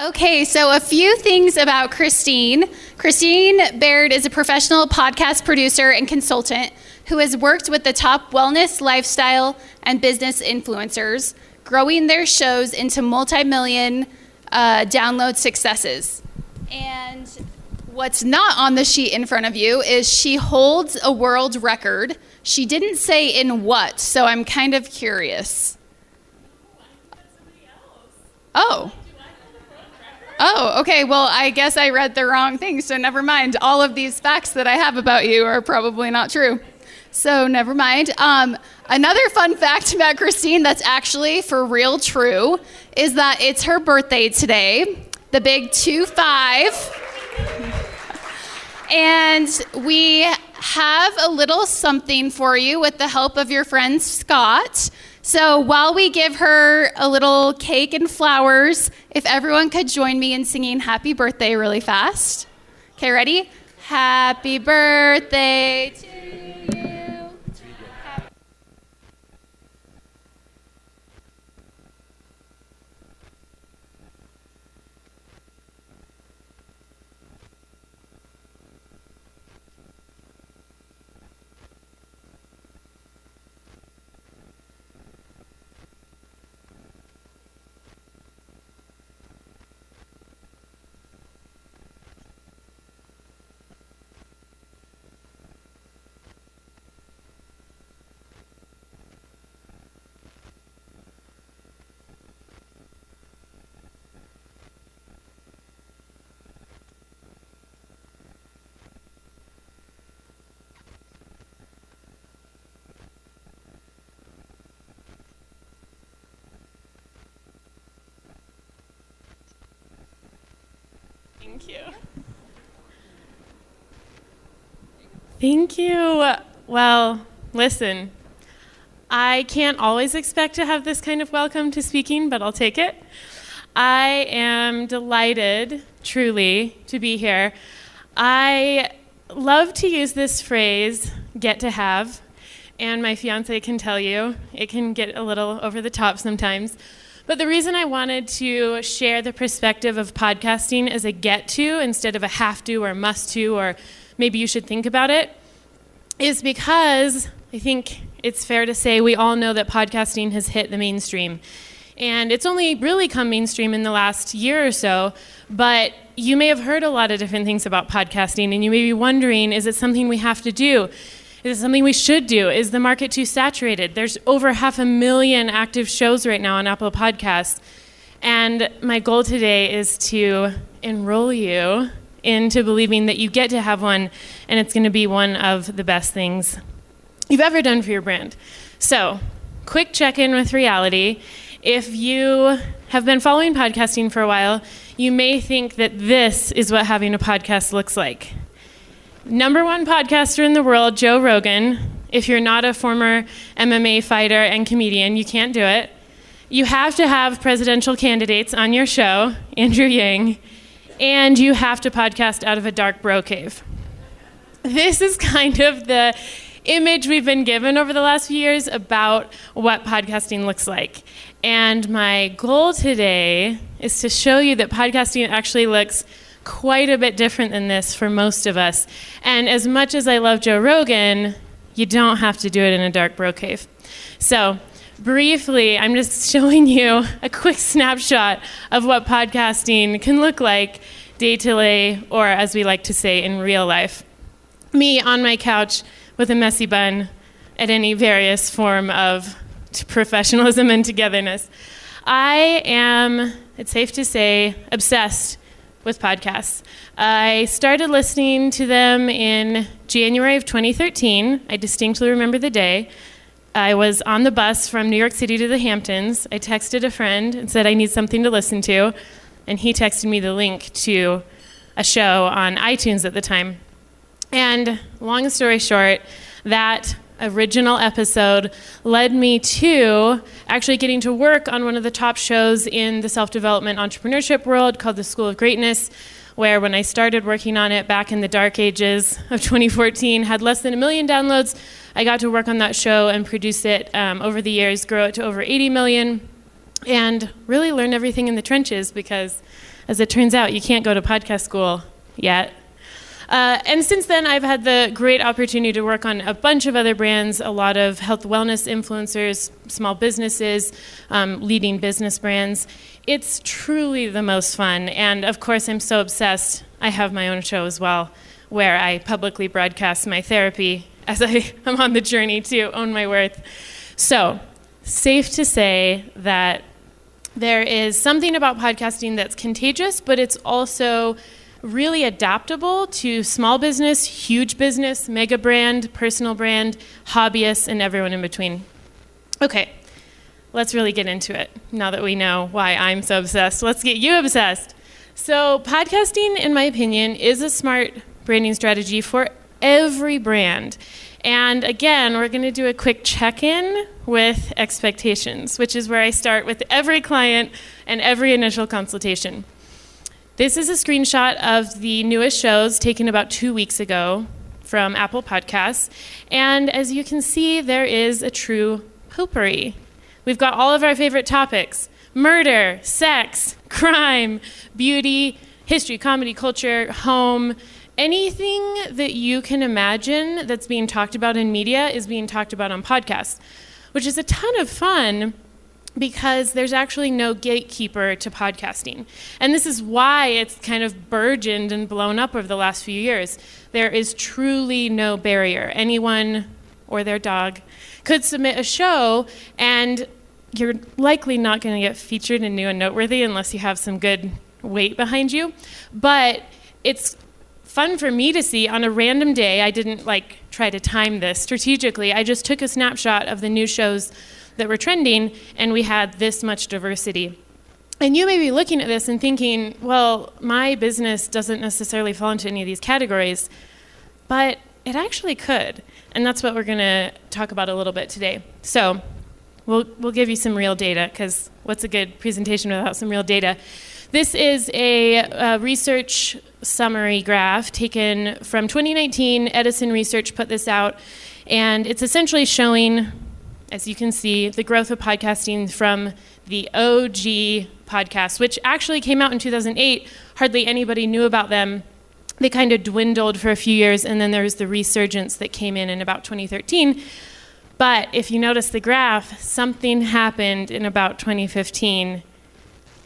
Okay, so a few things about Christine. Christine Baird is a professional podcast producer and consultant who has worked with the top wellness, lifestyle, and business influencers, growing their shows into multi-million download successes. And what's not on the sheet in front of you is she holds a world record. She didn't say in what, so I'm kind of curious. Oh, okay. Well, I guess I read the wrong thing, so never mind. All of these facts that I have about you are probably not true. So never mind. Another fun fact about Christine that's actually for real true is that it's her birthday today, the big 2-5. And we have a little something for you with the help of your friend Scott. So while we give her a little cake and flowers, if everyone could join me in singing happy birthday really fast. Okay, ready? Happy birthday to you. Thank you. Thank you. Well, listen, I can't always expect to have this kind of welcome to speaking, but I'll take it. I am delighted, truly, to be here. I love to use this phrase, get to have, and my fiance can tell you, it can get a little over the top sometimes. But the reason I wanted to share the perspective of podcasting as a get to instead of a have to or must to or maybe you should think about it is because I think it's fair to say we all know that podcasting has hit the mainstream. And it's only really come mainstream in the last year or so, but you may have heard a lot of different things about podcasting and you may be wondering, is it something we have to do? Is it something we should do? Is the market too saturated? There's over 500,000 active shows right now on Apple Podcasts. And my goal today is to enroll you into believing that you get to have one, and it's going to be one of the best things you've ever done for your brand. So, quick check-in with reality. If you have been following podcasting for a while, you may think that this is what having a podcast looks like. #1 podcaster in the world, Joe Rogan. If you're not a former MMA fighter and comedian, you can't do it. You have to have presidential candidates on your show, Andrew Yang, and you have to podcast out of a dark bro cave. This is kind of the image we've been given over the last few years about what podcasting looks like. And my goal today is to show you that podcasting actually looks quite a bit different than this for most of us. And as much as I love Joe Rogan, you don't have to do it in a dark bro cave. So briefly, I'm just showing you a quick snapshot of what podcasting can look like day to day, or as we like to say, in real life. Me on my couch with a messy bun at any various form of professionalism and togetherness. I am, it's safe to say, obsessed with podcasts. I started listening to them in January of 2013. I distinctly remember the day. I was on the bus from New York City to the Hamptons. I texted a friend and said I need something to listen to, and he texted me the link to a show on iTunes at the time. And long story short, that original episode led me to actually getting to work on one of the top shows in the self-development entrepreneurship world called the School of Greatness, where when I started working on it back in the dark ages of 2014, had less than 1 million downloads. I got to work on that show and produce it over the years, grow it to over 80 million. and really learn everything in the trenches because, as it turns out, you can't go to podcast school yet. And since then, I've had the great opportunity to work on a bunch of other brands, a lot of health wellness influencers, small businesses, leading business brands. It's truly the most fun. And of course, I'm so obsessed. I have my own show as well, where I publicly broadcast my therapy as I am on the journey to own my worth. So, safe to say that there is something about podcasting that's contagious, but it's also really adaptable to small business, huge business, mega brand, personal brand, hobbyists, and everyone in between. Okay, let's really get into it. Now that we know why I'm so obsessed, let's get you obsessed. So podcasting, in my opinion, is a smart branding strategy for every brand. And again, we're going to do a quick check-in with expectations, which is where I start with every client and every initial consultation. This is a screenshot of the newest shows taken about 2 weeks ago from Apple Podcasts. And as you can see, there is a true potpourri. We've got all of our favorite topics: murder, sex, crime, beauty, history, comedy, culture, home. Anything that you can imagine that's being talked about in media is being talked about on podcasts, which is a ton of fun because there's actually no gatekeeper to podcasting. And this is why it's kind of burgeoned and blown up over the last few years. There is truly no barrier. Anyone or their dog could submit a show, and you're likely not going to get featured in New and Noteworthy unless you have some good weight behind you. But it's fun for me to see on a random day. I didn't try to time this strategically. I just took a snapshot of the new shows that were trending, and we had this much diversity. And you may be looking at this and thinking, well, my business doesn't necessarily fall into any of these categories, but it actually could. And that's what we're going to talk about a little bit today. So we'll give you some real data, because what's a good presentation without some real data? This is a research summary graph taken from 2019. Edison Research put this out, and it's essentially showing, as you can see, the growth of podcasting from the OG podcasts, which actually came out in 2008. Hardly anybody knew about them. They kind of dwindled for a few years, and then there was the resurgence that came in about 2013. But if you notice the graph, something happened in about 2015.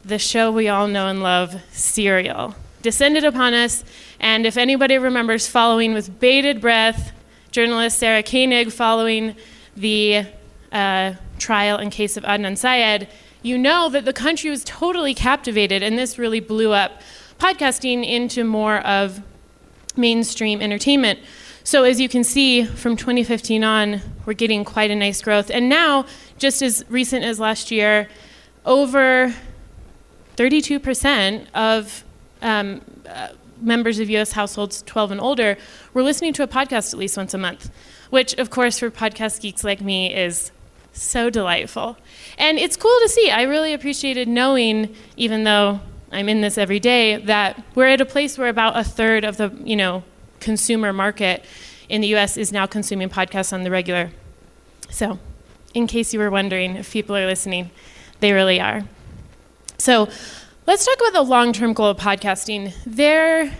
The show we all know and love, Serial, descended upon us. And if anybody remembers following with bated breath journalist Sarah Koenig following the trial in case of Adnan Syed, you know that the country was totally captivated, and this really blew up podcasting into more of mainstream entertainment. So as you can see, from 2015 on, we're getting quite a nice growth. And now, just as recent as last year, over 32% of members of U.S. households 12 and older were listening to a podcast at least once a month, which, of course, for podcast geeks like me is so delightful. And it's cool to see. I really appreciated knowing, even though I'm in this every day, that we're at a place where about a third of the consumer market in the U.S. is now consuming podcasts on the regular. So, in case you were wondering if people are listening, they really are. So, let's talk about the long-term goal of podcasting. There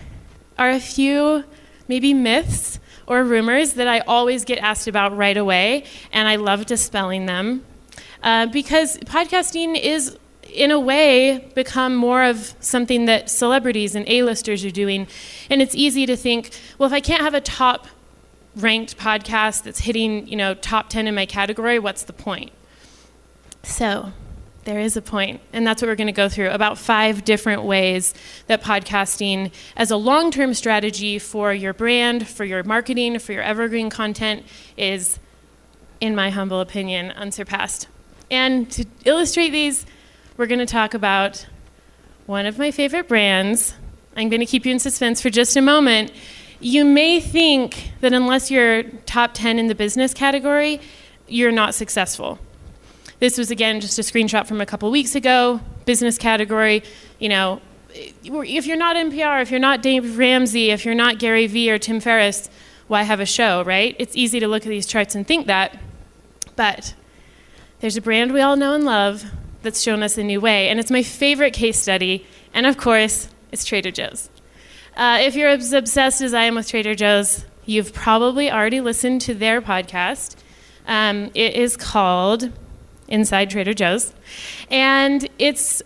are a few maybe myths or rumors that I always get asked about right away, and I love dispelling them because podcasting is, in a way, become more of something that celebrities and A-listers are doing. And it's easy to think, well, if I can't have a top-ranked podcast that's hitting, top 10 in my category, what's the point? So there is a point, and that's what we're going to go through, about 5 different ways that podcasting as a long-term strategy for your brand, for your marketing, for your evergreen content is, in my humble opinion, unsurpassed. And to illustrate these, we're going to talk about one of my favorite brands. I'm going to keep you in suspense for just a moment. You may think that unless you're top 10 in the business category, you're not successful. This was, again, just a screenshot from a couple weeks ago. Business category, if you're not NPR, if you're not Dave Ramsey, if you're not Gary Vee or Tim Ferriss, why have a show, right? It's easy to look at these charts and think that. But there's a brand we all know and love that's shown us a new way. And it's my favorite case study. And of course, it's Trader Joe's. If you're as obsessed as I am with Trader Joe's, you've probably already listened to their podcast. It is called Inside Trader Joe's. And it's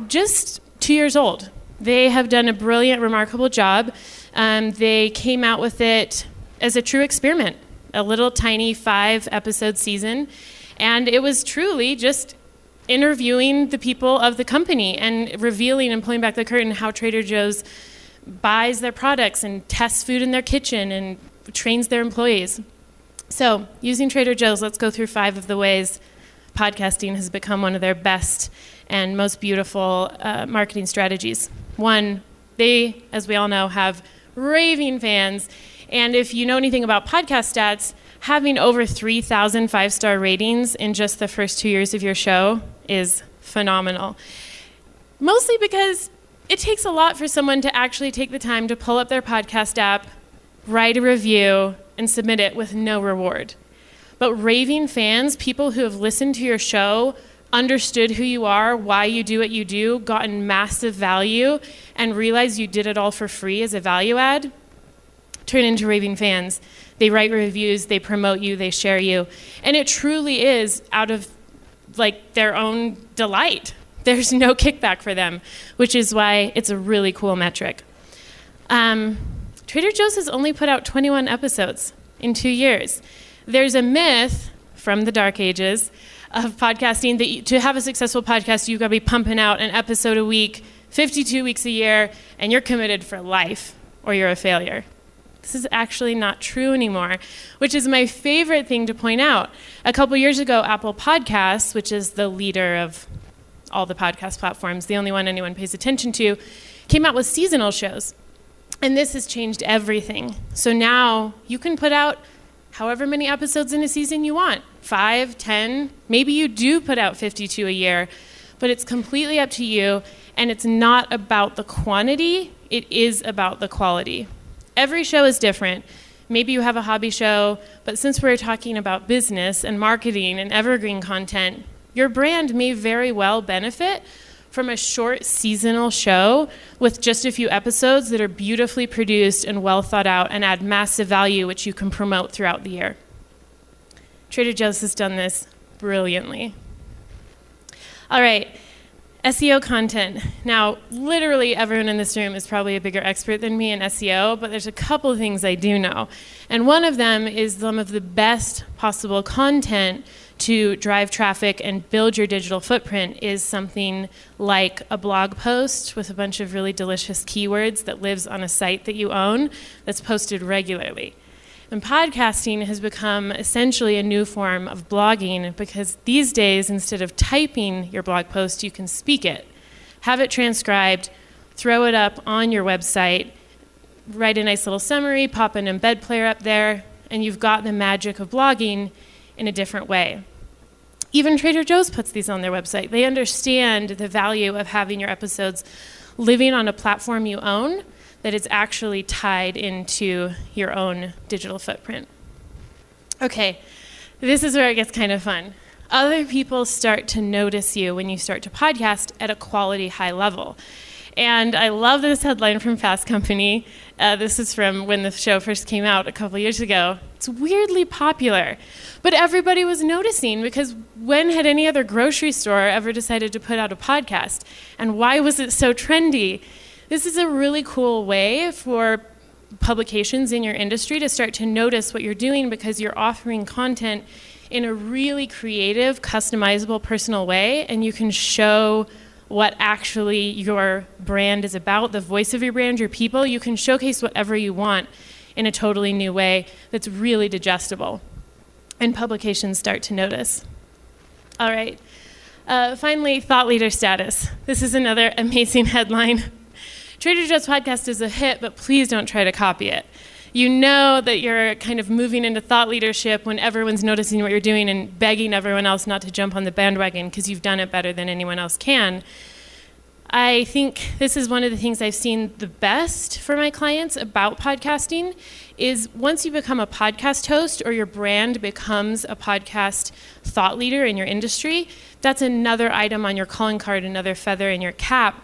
just 2 years old. They have done a brilliant, remarkable job. They came out with it as a true experiment, a little tiny 5-episode season. And it was truly just interviewing the people of the company and revealing and pulling back the curtain how Trader Joe's buys their products and tests food in their kitchen and trains their employees. So using Trader Joe's, let's go through 5 of the ways podcasting has become one of their best and most beautiful marketing strategies. 1, they, as we all know, have raving fans. And if you know anything about podcast stats, having over 3,000 5-star ratings in just the first 2 years of your show is phenomenal. Mostly because it takes a lot for someone to actually take the time to pull up their podcast app, write a review, and submit it with no reward. But raving fans, people who have listened to your show, understood who you are, why you do what you do, gotten massive value, and realized you did it all for free as a value add, turn into raving fans. They write reviews, they promote you, they share you. And it truly is out of their own delight. There's no kickback for them, which is why it's a really cool metric. Trader Joe's has only put out 21 episodes in 2 years. There's a myth from the dark ages of podcasting that to have a successful podcast, you've got to be pumping out an episode a week, 52 weeks a year, and you're committed for life, or you're a failure. This is actually not true anymore, which is my favorite thing to point out. A couple years ago, Apple Podcasts, which is the leader of all the podcast platforms, the only one anyone pays attention to, came out with seasonal shows. And this has changed everything. So now you can put out however many episodes in a season you want, 5, 10, maybe you do put out 52 a year, but it's completely up to you, and it's not about the quantity, it is about the quality. Every show is different. Maybe you have a hobby show, but since we're talking about business and marketing and evergreen content, your brand may very well benefit from a short seasonal show with just a few episodes that are beautifully produced and well thought out and add massive value, which you can promote throughout the year. Trader Joe's has done this brilliantly. All right, SEO content. Now, literally everyone in this room is probably a bigger expert than me in SEO, but there's a couple of things I do know. And one of them is some of the best possible content to drive traffic and build your digital footprint is something like a blog post with a bunch of really delicious keywords that lives on a site that you own that's posted regularly. And podcasting has become essentially a new form of blogging because these days, instead of typing your blog post, you can speak it, have it transcribed, throw it up on your website, write a nice little summary, pop an embed player up there, and you've got the magic of blogging in a different way. Even Trader Joe's puts these on their website. They understand the value of having your episodes living on a platform you own that is actually tied into your own digital footprint. Okay, this is where it gets kind of fun. Other people start to notice you when you start to podcast at a quality high level. And I love this headline from Fast Company. This is from when the show first came out a couple years ago. It's weirdly popular, but everybody was noticing because when had any other grocery store ever decided to put out a podcast? And why was it so trendy? This is a really cool way for publications in your industry to start to notice what you're doing because you're offering content in a really creative, customizable, personal way, and you can show what actually your brand is about, the voice of your brand, your people. You can showcase whatever you want in a totally new way that's really digestible. And publications start to notice. All right. Finally, thought leader status. This is another amazing headline. Trader Joe's podcast is a hit, but please don't try to copy it. You know that you're kind of moving into thought leadership when everyone's noticing what you're doing and begging everyone else not to jump on the bandwagon because you've done it better than anyone else can. I think this is one of the things I've seen the best for my clients about podcasting is once you become a podcast host or your brand becomes a podcast thought leader in your industry, that's another item on your calling card, another feather in your cap.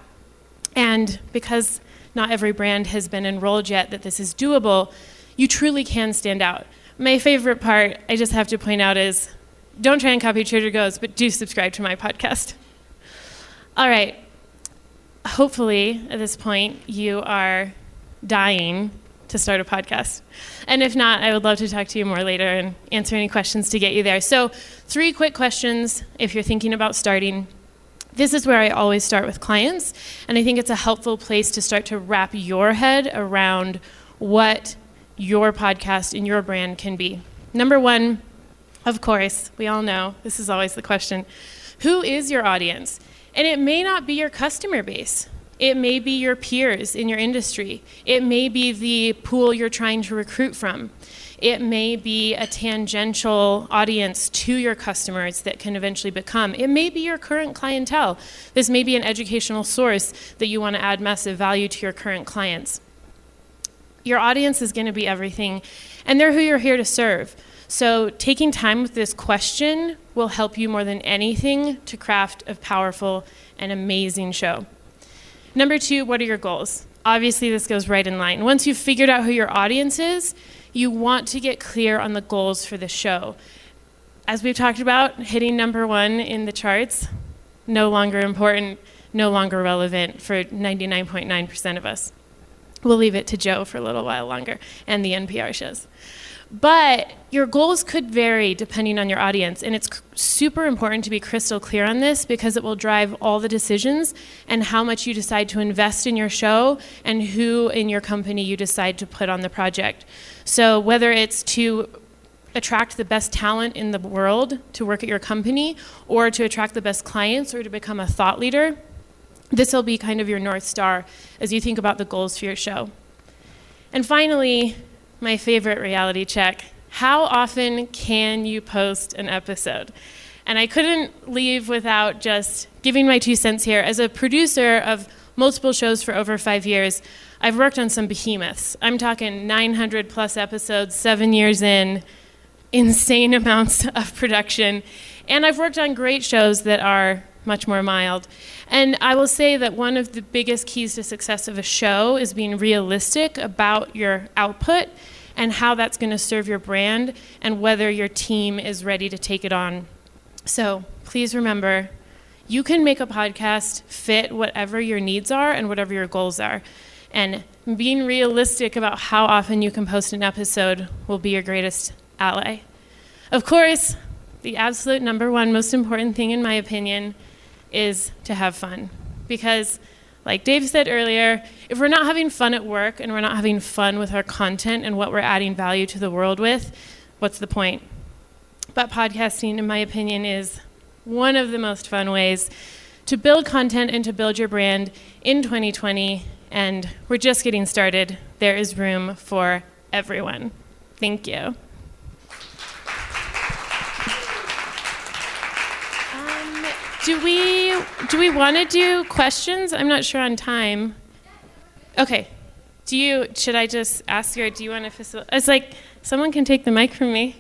And because not every brand has been enrolled yet that this is doable, you truly can stand out. My favorite part, I just have to point out, is don't try and copy Trader Joe's, but do subscribe to my podcast. All right. Hopefully, at this point, you are dying to start a podcast. And if not, I would love to talk to you more later and answer any questions to get you there. So 3 quick questions if you're thinking about starting. This is where I always start with clients, and I think it's a helpful place to start to wrap your head around what your podcast and your brand can be. Number 1, of course, we all know, this is always the question, who is your audience? And it may not be your customer base. It may be your peers in your industry. It may be the pool you're trying to recruit from. It may be a tangential audience to your customers that can eventually become. It may be your current clientele. This may be an educational source that you want to add massive value to your current clients. Your audience is going to be everything, and they're who you're here to serve. So taking time with this question will help you more than anything to craft a powerful and amazing show. Number 2, what are your goals? Obviously, this goes right in line. Once you've figured out who your audience is, you want to get clear on the goals for the show. As we've talked about, hitting number 1 in the charts, no longer important, no longer relevant for 99.9% of us. We'll leave it to Joe for a little while longer and the NPR shows. But your goals could vary depending on your audience, and it's super important to be crystal clear on this because it will drive all the decisions and how much you decide to invest in your show and who in your company you decide to put on the project. So whether it's to attract the best talent in the world to work at your company or to attract the best clients or to become a thought leader, this will be kind of your North Star as you think about the goals for your show. And finally, my favorite reality check, how often can you post an episode? And I couldn't leave without just giving my 2 cents here. As a producer of multiple shows for over 5 years, I've worked on some behemoths. I'm talking 900 plus episodes, 7 years in, insane amounts of production. And I've worked on great shows that are much more mild. And I will say that one of the biggest keys to success of a show is being realistic about your output and how that's going to serve your brand and whether your team is ready to take it on. So please remember, you can make a podcast fit whatever your needs are and whatever your goals are. And being realistic about how often you can post an episode will be your greatest ally. Of course, the absolute number 1 most important thing in my opinion is to have fun. Because, like Dave said earlier, if we're not having fun at work and we're not having fun with our content and what we're adding value to the world with, what's the point? But podcasting, in my opinion, is one of the most fun ways to build content and to build your brand in 2020. And we're just getting started. There is room for everyone. Thank you. Do we want to do questions? I'm not sure on time. Okay. Should I just ask you, or do you want to facilitate? It's like, someone can take the mic from me.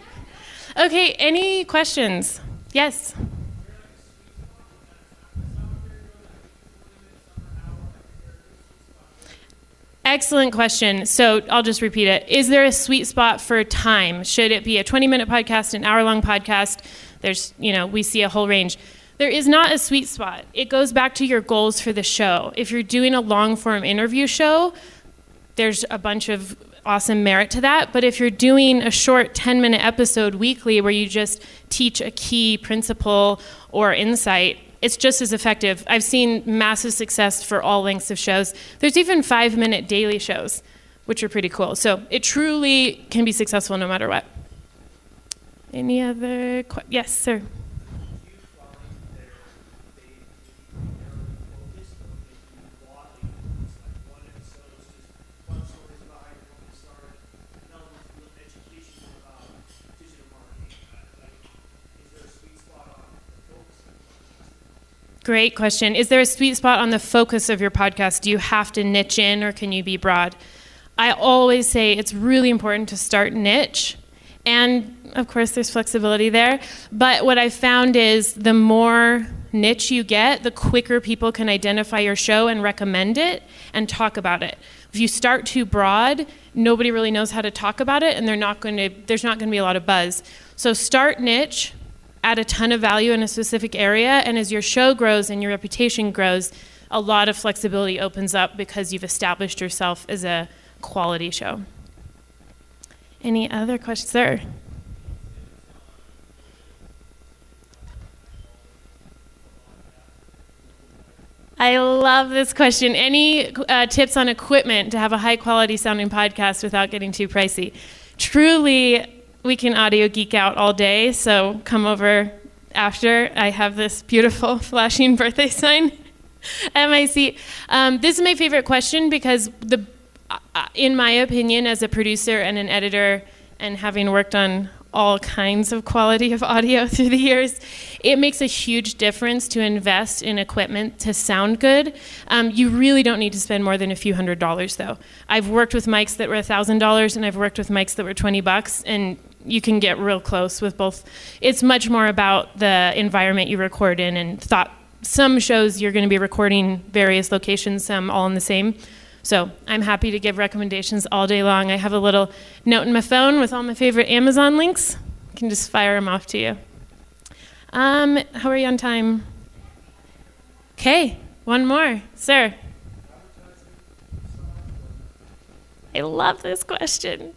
Okay, any questions? Yes. Excellent question. So I'll just repeat it. Is there a sweet spot for time? Should it be a 20-minute podcast, an hour-long podcast? We see a whole range. There is not a sweet spot. It goes back to your goals for the show. If you're doing a long-form interview show, there's a bunch of awesome merit to that. But if you're doing a short 10-minute episode weekly where you just teach a key principle or insight, it's just as effective. I've seen massive success for all lengths of shows. There's even 5-minute daily shows, which are pretty cool. So it truly can be successful no matter what. Any other questions? Yes, sir. Great question. Is there a sweet spot on the focus of your podcast? Do you have to niche in, or can you be broad? I always say it's really important to start niche. And of course, there's flexibility there. But what I found is the more niche you get, the quicker people can identify your show and recommend it and talk about it. If you start too broad, nobody really knows how to talk about it, and there's not going to be a lot of buzz. So start niche, add a ton of value in a specific area, and as your show grows and your reputation grows, a lot of flexibility opens up because you've established yourself as a quality show. Any other questions, sir? I love this question. Any tips on equipment to have a high quality sounding podcast without getting too pricey? Truly, we can audio geek out all day, so come over after. I have this beautiful flashing birthday sign at my seat. This is my favorite question because in my opinion, as a producer and an editor, and having worked on all kinds of quality of audio through the years, it makes a huge difference to invest in equipment to sound good. You really don't need to spend more than a few $100s, though. I've worked with mics that were $1,000, and I've worked with mics that were $20, and you can get real close with both. It's much more about the environment you record in, and some shows you're going to be recording various locations, some all in the same. So I'm happy to give recommendations all day long. I have a little note in my phone with all my favorite Amazon links. I can just fire them off to you. How are you on time? Okay, one more. Sir. I love this question.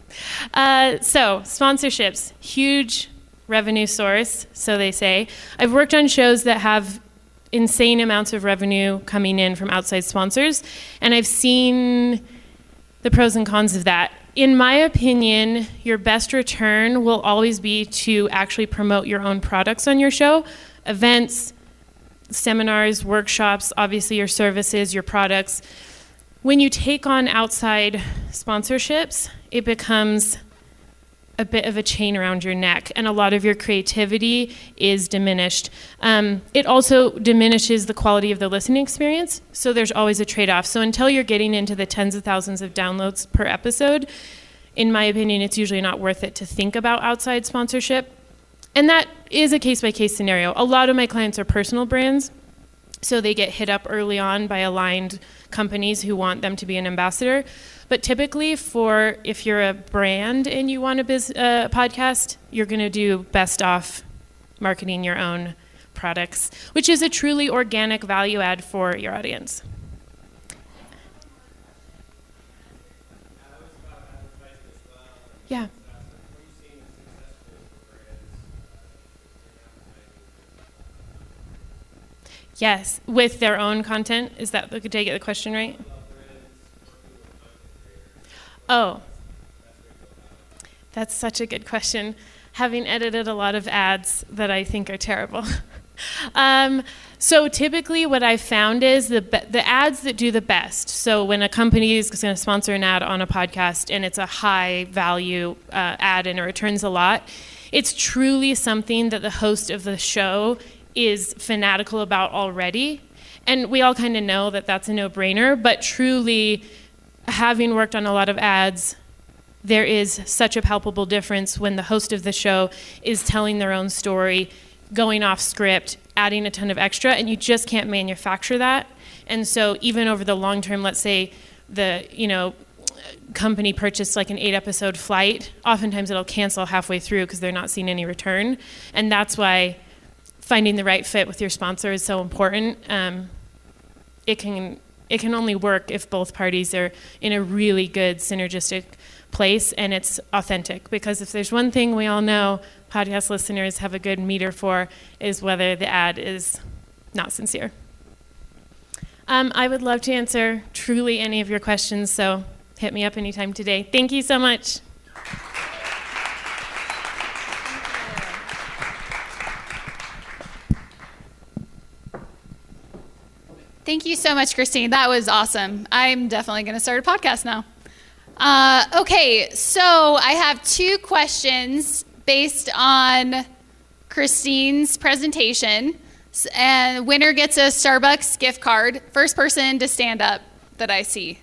So sponsorships, huge revenue source, so they say. I've worked on shows that have insane amounts of revenue coming in from outside sponsors, and I've seen the pros and cons of that. In my opinion, your best return will always be to actually promote your own products on your show, events, seminars, workshops, obviously your services, your products. When you take on outside sponsorships, it becomes a bit of a chain around your neck, and a lot of your creativity is diminished. It also diminishes the quality of the listening experience, so there's always a trade-off. So until you're getting into the tens of thousands of downloads per episode, in my opinion, it's usually not worth it to think about outside sponsorship. And that is a case-by-case scenario. A lot of my clients are personal brands, so they get hit up early on by aligned companies who want them to be an ambassador. But typically, if you're a brand and you want a podcast, you're going to do best off marketing your own products, which is a truly organic value add for your audience. Yeah. Yes, with their own content. Is that, did I get the question right? Oh, that's such a good question. Having edited a lot of ads that I think are terrible. So typically what I've found is the ads that do the best. So when a company is going to sponsor an ad on a podcast and it's a high value ad and it returns a lot, it's truly something that the host of the show is fanatical about already. And we all kind of know that that's a no-brainer, but truly, having worked on a lot of ads, there is such a palpable difference when the host of the show is telling their own story, going off script, adding a ton of extra, and you just can't manufacture that. And so even over the long term, let's say the company purchased like an 8-episode flight, oftentimes it'll cancel halfway through because they're not seeing any return. And that's why finding the right fit with your sponsor is so important. It can only work if both parties are in a really good synergistic place and it's authentic. Because if there's one thing we all know podcast listeners have a good meter for, is whether the ad is not sincere. I would love to answer truly any of your questions, so hit me up anytime today. Thank you so much. Thank you so much, Christine. That was awesome. I'm definitely going to start a podcast now. Okay, so I have 2 questions based on Christine's presentation. And winner gets a Starbucks gift card. First person to stand up that I see.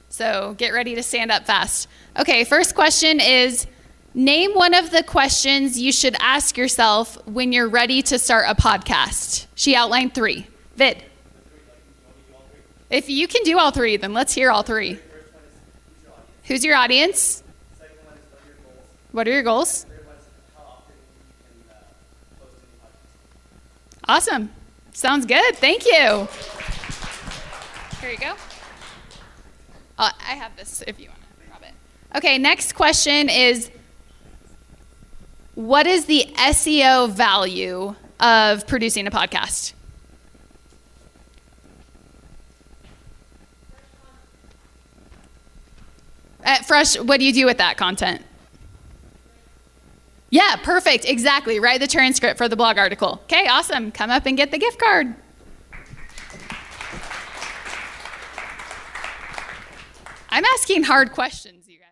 So get ready to stand up fast. Okay, first question is, name one of the questions you should ask yourself when you're ready to start a podcast. She outlined 3. Vid. If you can do all 3, then let's hear all 3. Who's your audience? What are your goals? Awesome. Sounds good. Thank you. Here you go. I have this if you want to grab it. Okay, next question is, what is the SEO value of producing a podcast? Fresh, what do you do with that content? Yeah, perfect. Exactly. Write the transcript for the blog article. Okay, awesome. Come up and get the gift card. I'm asking hard questions, you guys.